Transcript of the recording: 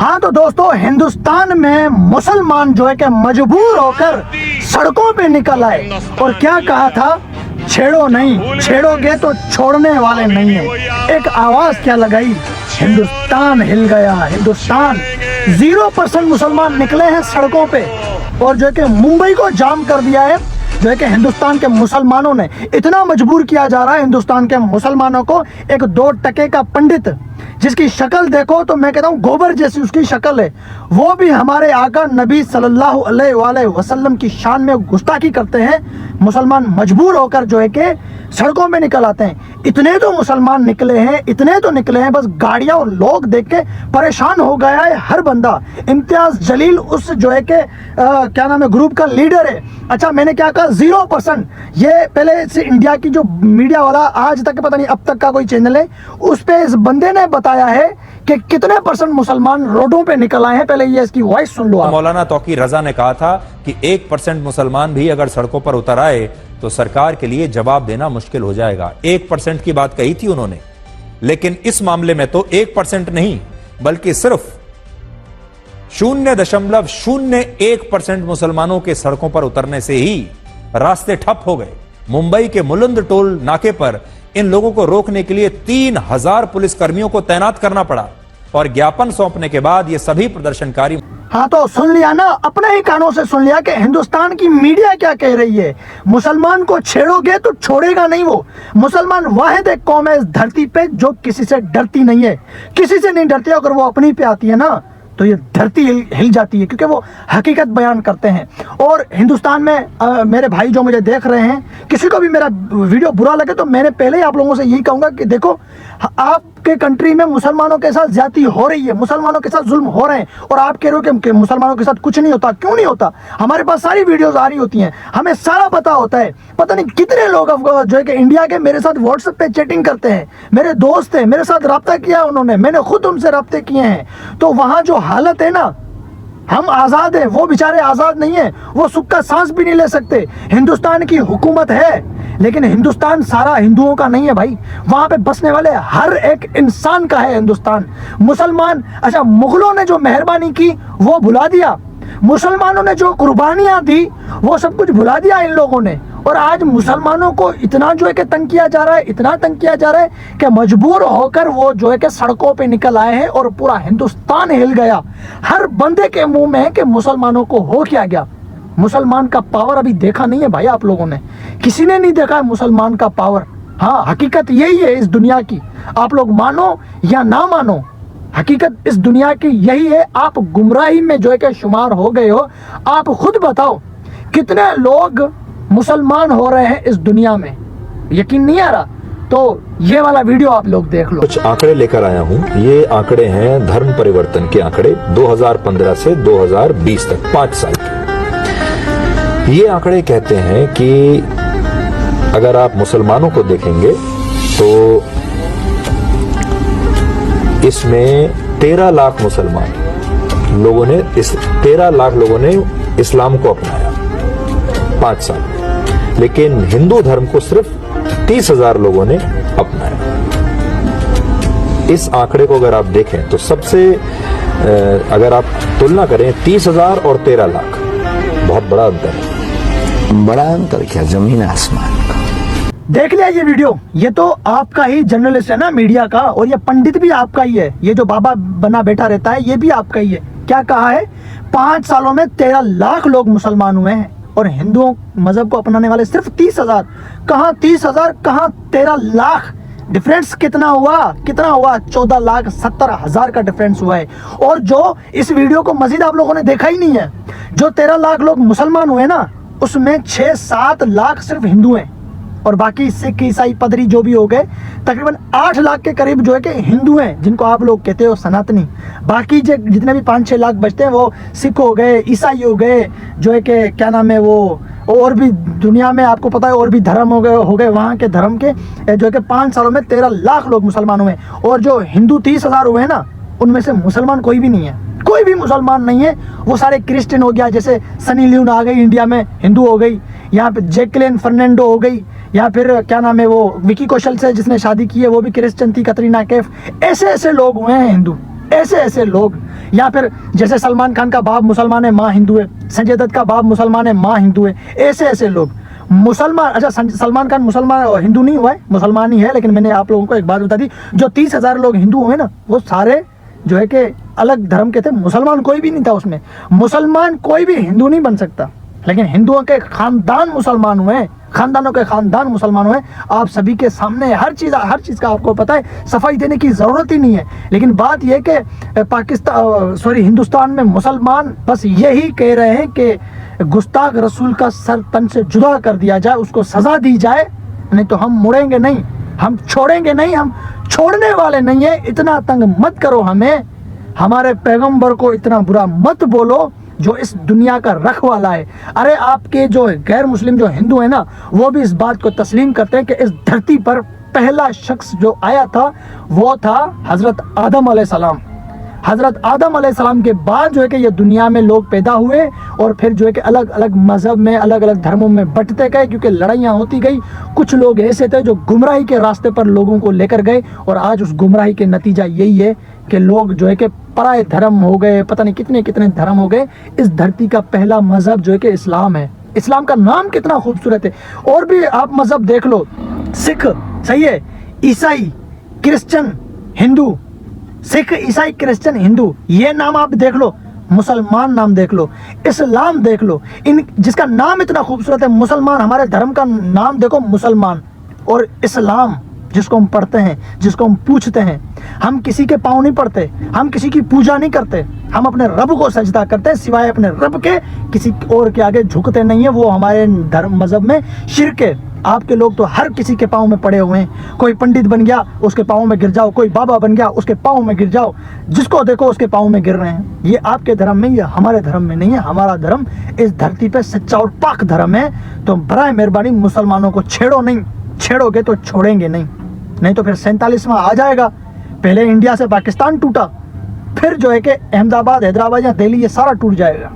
हाँ तो दोस्तों, हिंदुस्तान में मुसलमान जो है कि मजबूर होकर सड़कों पे निकल आए और क्या कहा था, छेड़ो नहीं, छेड़ोगे तो छोड़ने वाले नहीं है। एक आवाज क्या लगाई, हिंदुस्तान हिल गया। हिंदुस्तान 0% मुसलमान निकले हैं सड़कों पे और जो है कि मुंबई को जाम कर दिया है। जो है कि हिंदुस्तान के मुसलमानों ने इतना मजबूर किया जा रहा है हिंदुस्तान के मुसलमानों को। एक 2 टके का पंडित जिसकी शक्ल देखो तो मैं कहता हूँ गोबर जैसी उसकी शक्ल है, वो भी हमारे आका नबी सल्लल्लाहु अलैहि वसल्लम की शान में गुस्ताखी करते हैं। मुसलमान मजबूर होकर जो है कि सड़कों में निकल आते हैं। इतने तो मुसलमान निकले हैं, इतने तो निकले हैं, बस गाड़ियां और लोग देख के परेशान हो गया है हर बंदा। इम्तियाज जलील उस जो है कि क्या नाम है ग्रुप का लीडर है। अच्छा, मैंने क्या कहा, 0%। ये पहले से इंडिया की जो मीडिया वाला आज तक पता नहीं अब तक का कोई चैनल है, उस पे इस बंदे ने बताया है कि कितने % मुसलमान रोडों पे निकल आए हैं। पहले ये इसकी वॉइस सुन लो आप। मौलाना तौकीर रजा ने कहा था कि 1% मुसलमान भी अगर सड़कों पर उतर आए तो सरकार के लिए जवाब देना मुश्किल हो जाएगा। 1% की बात कही थी उन्होंने, लेकिन इस मामले में तो 1% नहीं बल्कि सिर्फ 0.01% मुसलमानों के सड़कों पर उतरने से ही रास्ते ठप हो गए। मुंबई के मुलुंद टोल नाके पर इन लोगों को रोकने के लिए 3000 पुलिसकर्मियों को तैनात करना पड़ा और ज्ञापन सौंपने के बाद ये सभी प्रदर्शनकारी। हाँ तो सुन लिया ना, अपने ही कानों से सुन लिया कि हिंदुस्तान की मीडिया क्या कह रही है। मुसलमान को छेड़ोगे तो छोड़ेगा नहीं वो। मुसलमान वाहिद एक कौम है इस धरती पे जो किसी से डरती नहीं है, किसी से नहीं डरती। अगर वो अपनी पे आती है ना तो ये धरती हिल जाती है, क्योंकि वो हकीकत बयान करते हैं। और हिंदुस्तान में मेरे भाई जो मुझे देख रहे हैं, किसी को भी मेरा वीडियो बुरा लगे तो मैंने पहले ही आप लोगों से यही कहूँगा कि देखो, आपके कंट्री में मुसलमानों के साथ ज्यादती हो रही है, मुसलमानों के साथ जुल्म हो रहे हैं और आप कह रहे हो कि मुसलमानों के साथ कुछ नहीं होता। क्यों नहीं होता? हमारे पास सारी वीडियोस आ रही होती हैं, हमें सारा पता होता है। पता नहीं कितने लोग जो है कि इंडिया के मेरे साथ व्हाट्सएप पे चैटिंग करते हैं, मेरे दोस्त हैं, मेरे साथ रब्ता किया उन्होंने, मैंने खुद उनसे रब्ते किए हैं। तो वहां जो हालत है ना, हम आजाद हैं, वो बेचारे आजाद नहीं है, वो सुख का सांस भी नहीं ले सकते। हिंदुस्तान की हुकूमत है, लेकिन हिंदुस्तान सारा हिंदुओं का नहीं है भाई। वहां पे बसने वाले हर एक इंसान का है हिंदुस्तान। मुसलमान, अच्छा, मुगलों ने जो मेहरबानी की वो भुला दिया, मुसलमानों ने जो कुर्बानियां दी वो सब कुछ भुला दिया इन लोगों ने। और आज मुसलमानों को इतना जो है कि तंग किया जा रहा है, इतना तंग किया जा रहा है कि मजबूर होकर वो जो है कि सड़कों पे निकल आए हैं और पूरा हिंदुस्तान हिल गया। हर बंदे के मुंह में है कि मुसलमानों को हो क्या गया। मुसलमान का पावर अभी देखा नहीं है भाई आप लोगों ने, किसी ने नहीं देखा है मुसलमान का पावर। हाँ, हकीकत यही है इस दुनिया की, आप लोग मानो या ना मानो, हकीकत इस दुनिया की यही है। आप गुमराही में जो है कि शुमार हो गए हो। आप खुद बताओ कितने लोग मुसलमान हो रहे हैं इस दुनिया में, यकीन नहीं आ रहा? तो ये वाला वीडियो आप लोग देख लो। कुछ आंकड़े लेकर आया हूं। ये आंकड़े हैं धर्म परिवर्तन के आंकड़े 2015 से 2020 तक, 5 साल के। ये आंकड़े कहते हैं कि अगर आप मुसलमानों को देखेंगे तो इसमें 13 लाख मुसलमान लोगों ने 13 लाख लोगों ने इस्लाम को अपनाया 5 साल में, लेकिन हिंदू धर्म को सिर्फ 30,000 लोगों ने अपनाया। इस आंकड़े को अगर आप देखें तो सबसे अगर आप तुलना करें 30,000 और 13 लाख, बहुत बड़ा अंतर है। बड़ा अंतर क्या, जमीन आसमान का। देख लिया ये वीडियो, ये तो आपका ही जर्नलिस्ट है ना मीडिया का, और ये पंडित भी आपका ही है, ये जो बाबा बना बैठा रहता है ये भी आपका ही है। क्या कहा है? 5 सालों में 13 लाख लोग मुसलमान हुए हैं और हिंदुओं मजहब को अपनाने वाले सिर्फ 30,000। कहाँ 30,000, कहाँ 13 लाख? डिफरेंस कितना हुआ? कितना हुआ? 14,70,000 का डिफरेंस हुआ है। और जो इस वीडियो को मजीद आप लोगों ने देखा ही नहीं है, जो 13 लाख लोग मुसलमान हुए ना, उसमें 6-7 लाख सिर्फ हिंदू हैं और बाकी सिख, ईसाई, पदरी जो भी हो गए, तकरीबन 8 लाख के करीब जो है कि हिंदू हैं, जिनको आप लोग कहते हो सनातनी। बाकी जितने भी 5-6 लाख बचते हैं वो सिख हो गए, ईसाई हो गए, जो है कि क्या नाम है वो, और भी दुनिया में आपको पता है और भी धर्म हो गए वहाँ के धर्म के, जो है कि 5 सालों में 13 लाख लोग मुसलमान हुए। और जो हिंदू 30,000 हुए हैं ना, उनमें से मुसलमान कोई भी नहीं है, कोई भी मुसलमान नहीं है। वो सारे क्रिश्चियन हो गया, जैसे सनी लियोन आ गई इंडिया में, हिंदू हो गई, यहाँ पे जैकलिन फर्नांडो हो गई, या फिर क्या नाम है वो विकी कौशल से जिसने शादी की है वो भी क्रिश्चियन थी, कतरीना कैफ। ऐसे ऐसे लोग हुए हैं हिंदू, ऐसे ऐसे लोग, या फिर जैसे सलमान खान का बाप मुसलमान है, माँ हिंदू है, संजय दत्त का बाप मुसलमान है, माँ हिंदू है, ऐसे ऐसे लोग मुसलमान। अच्छा, सलमान खान मुसलमान हिंदू नहीं हुआ है, मुसलमान ही है, लेकिन मैंने आप लोगों को एक बात बता दी, जो 30,000 लोग हिंदू हुए ना, वो सारे जो है कि अलग धर्म के थे, मुसलमान कोई भी नहीं था उसमें। मुसलमान कोई भी हिंदू नहीं बन सकता, लेकिन हिंदुओं के खानदान मुसलमान हुए, खानदानों के खानदान मुसलमान हुए। आप सभी के सामने हर चीज़ का आपको पता है, सफाई देने की ज़रूरत ही नहीं है। लेकिन बात यह कि हिंदुस्तान में मुसलमान बस यही कह रहे हैं कि गुस्ताख रसूल का सर तन से जुदा कर दिया जाए, उसको सज़ा दी जाए, नहीं तो हम मुड़ेंगे नहीं, हम छोड़ेंगे नहीं, हम छोड़ने वाले नहीं है। इतना तंग मत करो हमें, हमारे पैगंबर को इतना बुरा मत बोलो जो इस दुनिया का रखवाला है। अरे आपके जो गैर मुस्लिम जो हिंदू है ना, वो भी इस बात को तस्लीम करते हैं कि इस धरती पर पहला शख्स जो आया था वो था हज़रत आदम अलैहिस्सलाम। हज़रत आदम अलैहिस्सलाम के बाद जो है कि ये दुनिया में लोग पैदा हुए और फिर जो है कि अलग अलग मज़हब में, अलग अलग धर्मों में बंटते गए, क्योंकि लड़ाइयाँ होती गई। कुछ लोग ऐसे थे जो गुमराही के रास्ते पर लोगों को लेकर गए, और आज उस गुमराही के नतीजा यही है कि लोग जो है कि पराए धर्म हो गए, पता नहीं कितने कितने धर्म हो गए। इस धरती का पहला मज़हब जो है कि इस्लाम है। इस्लाम का नाम कितना खूबसूरत है। और भी आप मज़हब देख लो, सिख, सही है, ईसाई, क्रिश्चियन, हिंदू, सिख, ईसाई, क्रिश्चियन, हिंदू, ये नाम आप देख लो। मुसलमान नाम देख लो, इस्लाम देख लो, इन जिसका नाम इतना खूबसूरत है। मुसलमान, हमारे धर्म का नाम देखो मुसलमान, और इस्लाम जिसको हम पढ़ते हैं, जिसको हम पूछते हैं। हम किसी के पाँव नहीं पड़ते, हम किसी की पूजा नहीं करते, हम अपने रब को सजदा करते हैं, सिवाय अपने रब के किसी और के आगे झुकते नहीं है। वो हमारे धर्म मजहब में शिर्क है। आपके लोग तो हर किसी के पाँव में पड़े हुए हैं। कोई पंडित बन गया उसके पाँव में गिर जाओ, कोई बाबा बन गया उसके पाँव में गिर जाओ, जिसको देखो उसके पाँव में गिर रहे हैं। ये आपके धर्म में, ये हमारे धर्म में नहीं है। हमारा धर्म इस धरती पे सच्चा और पाक धर्म है। तो बराए मेहरबानी मुसलमानों को छेड़ो नहीं, छेड़ोगे तो छोड़ेंगे नहीं, नहीं तो फिर 47वां आ जाएगा। पहले इंडिया से पाकिस्तान टूटा, फिर जो है कि अहमदाबाद, हैदराबाद या दिल्ली, ये सारा टूट जाएगा।